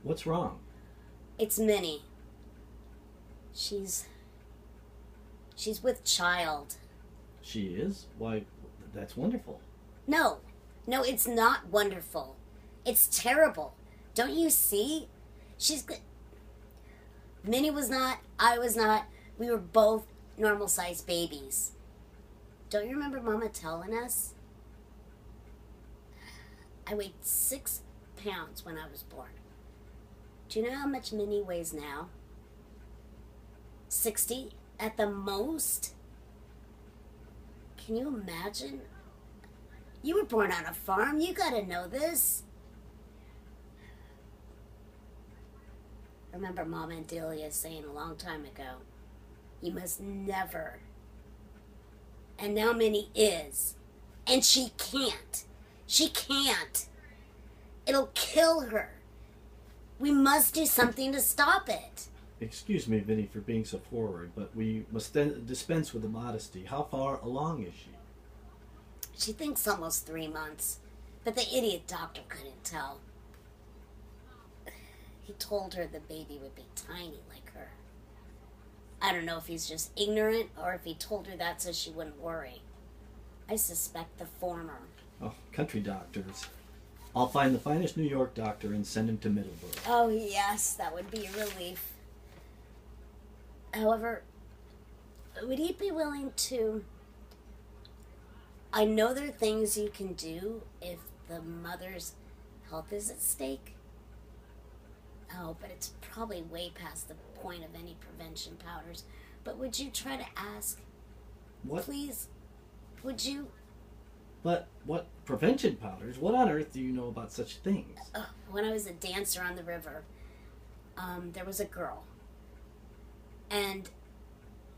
What's wrong? It's Minnie. She's with child. She is? Why, that's wonderful. No, no, it's not wonderful. It's terrible. Don't you see? She's good. Minnie was not, I was not. We were both normal-sized babies. Don't you remember Mama telling us? I weighed 6 pounds when I was born. Do you know how much Minnie weighs now? 60 at the most? Can you imagine? You were born on a farm. You gotta know this. Remember Mama and Delia saying a long time ago, you must never. And now Minnie is. And she can't. She can't. It'll kill her. We must do something to stop it. Excuse me, Vinny, for being so forward, but we must dispense with the modesty. How far along is she? She thinks almost 3 months, but the idiot doctor couldn't tell. He told her the baby would be tiny like her. I don't know if he's just ignorant or if he told her that so she wouldn't worry. I suspect the former. Oh, country doctors. I'll find the finest New York doctor and send him to Middleburg. Oh, yes, that would be a relief. However, would he be willing to... I know there are things you can do if the mother's health is at stake. Oh, but it's probably way past the point of any prevention powders. But would you try to ask? What? Please, would you? But what prevention powders? What on earth do you know about such things? When I was a dancer on the river, there was a girl. And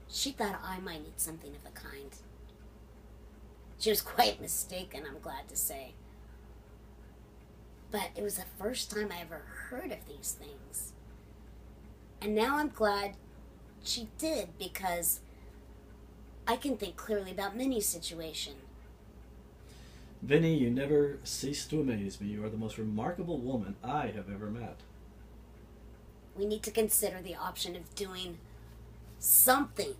she thought I might need something of the kind. She was quite mistaken, I'm glad to say. But it was the first time I ever heard of these things. And now I'm glad she did, because I can think clearly about Minnie's situation. Vinny, you never cease to amaze me. You are the most remarkable woman I have ever met. We need to consider the option of doing something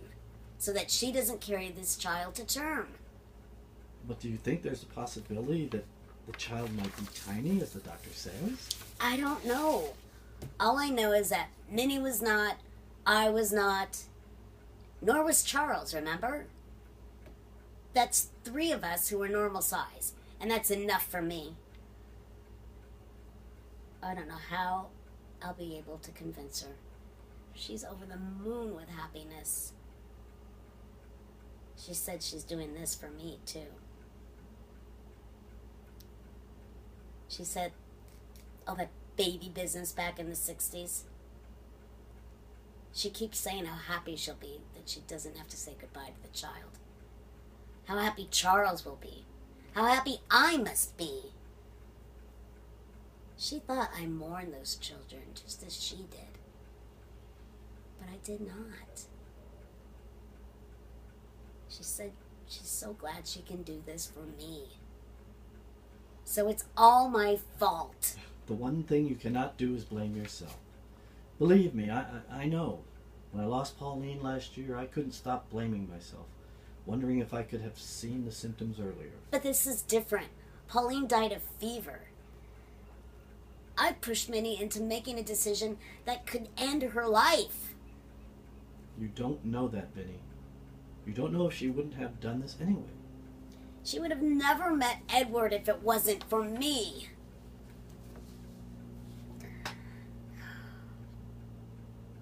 so that she doesn't carry this child to term. But do you think there's a possibility that the child might be tiny, as the doctor says? I don't know. All I know is that Minnie was not, I was not, nor was Charles, remember? That's 3 of us who are normal size, and that's enough for me. I don't know how I'll be able to convince her. She's over the moon with happiness. She said she's doing this for me, too. She said all that baby business back in the 60s. She keeps saying how happy she'll be that she doesn't have to say goodbye to the child. How happy Charles will be. How happy I must be. She thought I mourned those children just as she did. But I did not. She said she's so glad she can do this for me. So it's all my fault. The one thing you cannot do is blame yourself. Believe me, I know. When I lost Pauline last year, I couldn't stop blaming myself, wondering if I could have seen the symptoms earlier. But this is different. Pauline died of fever. I pushed Minnie into making a decision that could end her life. You don't know that, Vinny. You don't know if she wouldn't have done this anyway. She would have never met Edward if it wasn't for me.